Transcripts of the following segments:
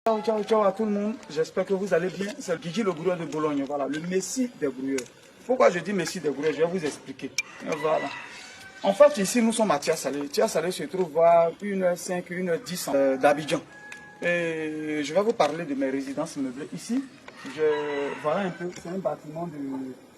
Ciao, ciao, ciao à tout le monde. J'espère que vous allez bien. C'est Guigui le brouilleur de Bologne. Voilà, le messie des brouilleurs. Pourquoi je dis messie des brouilleurs? Je vais vous expliquer. Voilà. En fait, ici, nous sommes à Tia-Salé. Tia-Salé se trouve à 1h05, 1h10 d'Abidjan. Et je vais vous parler de mes résidences meublées. Ici, voilà un peu, c'est un bâtiment de...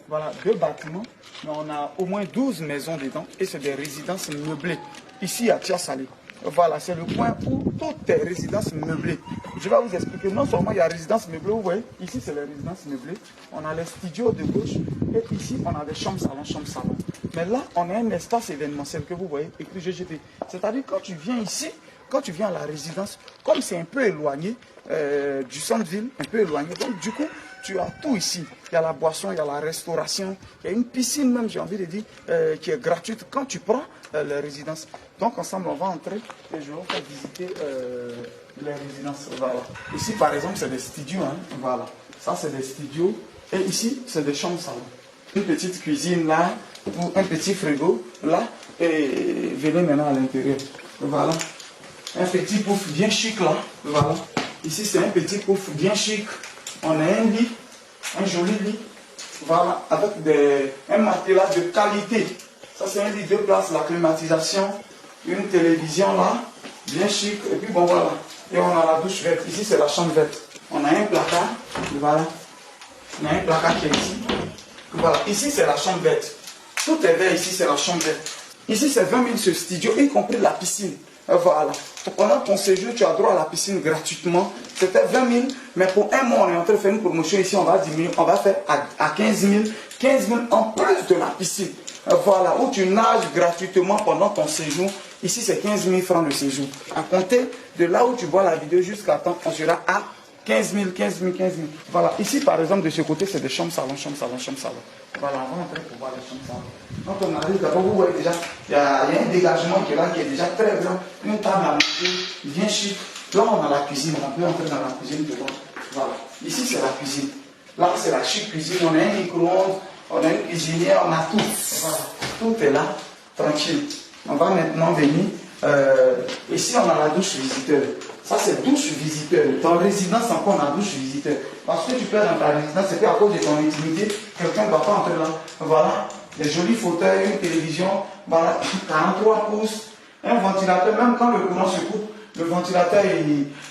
Voilà, 2 bâtiments, mais on a au moins 12 maisons dedans et c'est des résidences meublées. Ici à Tia-Salé. Voilà, c'est le point où toutes les résidences meublées. Je vais vous expliquer. Non seulement il y a résidences meublées, vous voyez, ici c'est les résidences meublées. On a les studios de gauche et ici on a des chambres salon. Mais là, on a un espace événementiel que vous voyez écrit GGB. C'est-à-dire quand tu viens ici, quand tu viens à la résidence, comme c'est un peu éloigné du centre-ville, un peu éloigné, donc du coup, tu as tout ici. Il y a la boisson, il y a la restauration, il y a une piscine même, j'ai envie de dire, qui est gratuite quand tu prends les résidences. Donc ensemble, on va entrer et je vais vous faire visiter les résidences. Voilà. Ici, par exemple, c'est des studios. Hein. Voilà. Ça, c'est des studios. Et ici, c'est des chambres salon. Une petite cuisine là, ou un petit frigo là. Et venez maintenant à l'intérieur. Voilà. Un petit pouf bien chic là. Voilà. Ici, c'est un petit pouf bien chic. On a un lit, un joli lit. Voilà. Avec un matelas de qualité. Ça, c'est un lit 2 places, la climatisation. Une télévision là, bien chic. Et puis bon, voilà. Et on a la douche verte. Ici, c'est la chambre verte. On a un placard. Voilà. On a un placard qui est ici. Voilà. Ici, c'est la chambre verte. Tout est vert ici, c'est la chambre verte. Ici, c'est 20 000 ce studio, y compris la piscine. Voilà. Pendant ton séjour, tu as droit à la piscine gratuitement. C'était 20 000, mais pour un mois, on est en train de faire une promotion ici, on va diminuer, on va faire à 15 000. 15 000 en plus de la piscine. Voilà, où tu nages gratuitement pendant ton séjour. Ici, c'est 15 000 francs le séjour. À compter de là où tu vois la vidéo jusqu'à temps, on sera à 15 000, 15 000, 15 000. Voilà, ici, par exemple, de ce côté, c'est des chambres salon. Voilà, on va entrer pour voir les chambres salon. Quand on arrive d'abord, vous voyez déjà, il y a un dégagement qui est là, qui est déjà très grand. Une table à manger, bien chic. Là, on a la cuisine, on peut entrer dans la cuisine devant. Voilà, ici, c'est la cuisine. Là, c'est la chic cuisine, on a un micro-ondes, on a une cuisinière, on a tout. Voilà. Tout est là, tranquille. On va maintenant venir. Ici, on a la douche visiteur. Ça, c'est douche visiteur. Dans résidence, encore, on a douche visiteur. Parce que tu peux être dans ta résidence, c'est qu'à cause de ton intimité, quelqu'un ne va pas entrer là. Voilà. Des jolis fauteuils, une télévision, voilà, 43 pouces, un ventilateur. Même quand le courant se coupe, le ventilateur,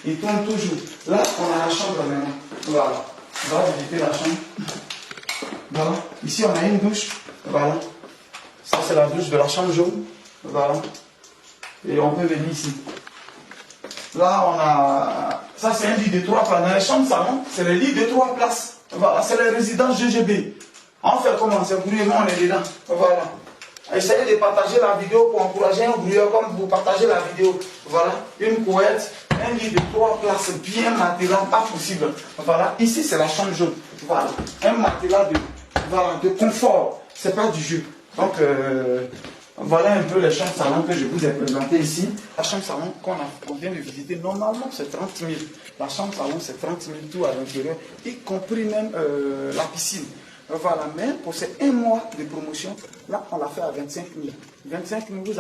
il tourne toujours. Là, on a la chambre maintenant. Voilà. On va visiter la chambre. Voilà. Ici, on a une douche. Voilà. Ça, c'est la douche de la chambre jaune. Voilà. Et on peut venir ici. Là, on a... Ça, c'est un lit de 3 places. Dans les chambres salon, c'est le lit de 3 places. Voilà. C'est les résidences GGB. On fait comment? C'est brouillé, on est dedans. Voilà. Essayez de partager la vidéo pour encourager un brouilleur comme vous partagez la vidéo. Voilà. Une couette. Un lit de 3 places bien matelas, pas possible. Voilà. Ici, c'est la chambre jaune. Voilà. Un matelas de confort. C'est pas du jeu. Donc, voilà un peu les chambres salon que je vous ai présentées ici. La chambre salon qu'on vient de visiter, normalement, c'est 30 000. La chambre salon, c'est 30 000 tout à l'intérieur, y compris même la piscine. Voilà, mais pour ces 1 mois de promotion, là, on l'a fait à 25 000. 25 000,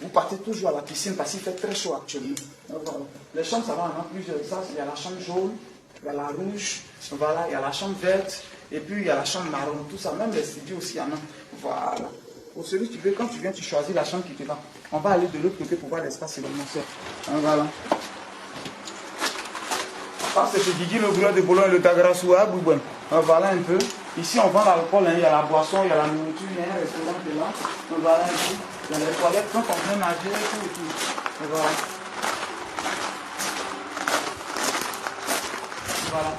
vous partez toujours à la piscine parce qu'il fait très chaud actuellement. Voilà. Les chambres, ça va en avoir plusieurs. Ça, il y a la chambre jaune, il y a la rouge, voilà, il y a la chambre verte, et puis il y a la chambre marron, tout ça. Même les studios aussi, il y en a. Voilà. Pour celui que tu veux, quand tu viens, tu choisis la chambre qui te va. On va aller de l'autre côté pour voir l'espace événementiel. Voilà. Ça, c'est Guigui le brouilleur de Bologne, le Tagarasou à Boubouin. Voilà un peu. Ici, on vend l'alcool, hein. Il y a la boisson, il y a la nourriture, il y a un restaurant qui est là. Voilà un peu. Il y a les toilettes quand on vient nager, tout et tout. Voilà. Voilà.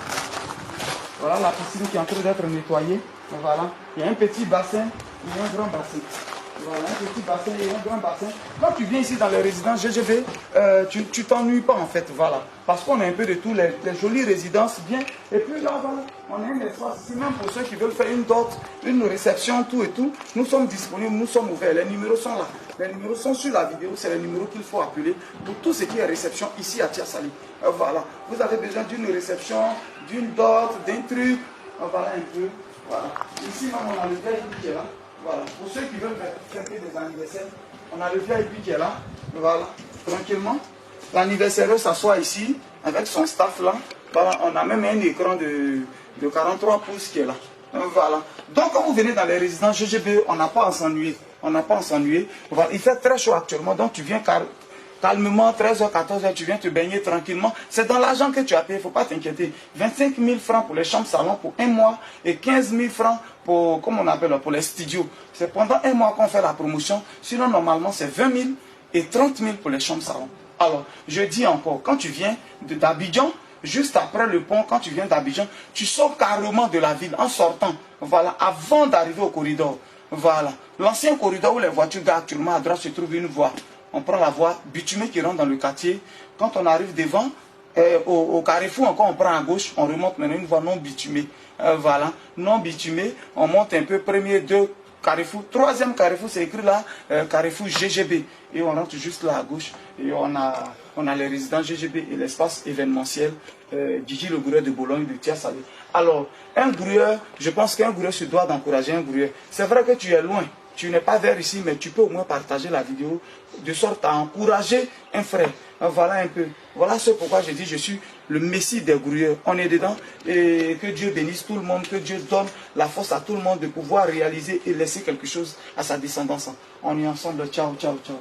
Voilà la piscine qui est en train d'être nettoyée. Voilà. Il y a un petit bassin et un grand bassin. Voilà, un petit bassin et un grand bassin. Quand tu viens ici dans les résidences GGB, tu t'ennuies pas en fait, voilà. Parce qu'on a un peu de tout, les jolies résidences bien. Et puis là, voilà, on a un espace ici, même pour ceux qui veulent faire une dot, une réception, tout et tout. Nous sommes disponibles, nous sommes ouverts. Les numéros sont là. Les numéros sont sur la vidéo, c'est les numéros qu'il faut appeler pour tout ce qui est réception ici à Tia-Salé. Voilà, vous avez besoin d'une réception, d'une dot, d'un truc. Voilà un peu. Voilà. Ici, on a le VIP qui est là. Voilà. Pour ceux qui veulent fêter des anniversaires, on a le VIP qui est là. Voilà. Tranquillement. L'anniversaire s'assoit ici. avec son staff là. Voilà, on a même un écran de 43 pouces qui est là. Voilà. Donc quand vous venez dans les résidences GGB, on n'a pas à s'ennuyer. On n'a pas à s'ennuyer. Voilà. Il fait très chaud actuellement, donc tu viens calmement, 13h, 14h, tu viens te baigner tranquillement. C'est dans l'argent que tu as payé, il ne faut pas t'inquiéter. 25 000 francs pour les chambres salon pour un mois et 15 000 francs pour, comme on appelle, pour les studios. C'est pendant un mois qu'on fait la promotion. Sinon, normalement, c'est 20 000 et 30 000 pour les chambres salon. Alors, je dis encore, quand tu viens d'Abidjan, juste après le pont, quand tu viens d'Abidjan, tu sors carrément de la ville en sortant, voilà, avant d'arriver au corridor. Voilà. L'ancien corridor où les voitures garent actuellement à droite se trouve une voie. On prend la voie bitumée qui rentre dans le quartier. Quand on arrive devant, au carrefour, encore on prend à gauche, on remonte maintenant une voie non bitumée. Voilà, non bitumée, on monte un peu, premier, deux carrefour. Troisième carrefour, c'est écrit là, carrefour GGB. Et on rentre juste là à gauche. Et on a les résidents GGB et l'espace événementiel Gigi le Groueur de Bologne, de Tia Salé. Alors, un groueur, je pense qu'un groueur se doit d'encourager un groueur. C'est vrai que tu es loin. Tu n'es pas vers ici, mais tu peux au moins partager la vidéo de sorte à encourager un frère. Voilà un peu. Voilà ce pourquoi je dis je suis le messie des grouilleurs. On est dedans et que Dieu bénisse tout le monde, que Dieu donne la force à tout le monde de pouvoir réaliser et laisser quelque chose à sa descendance. On est ensemble. Ciao, ciao, ciao.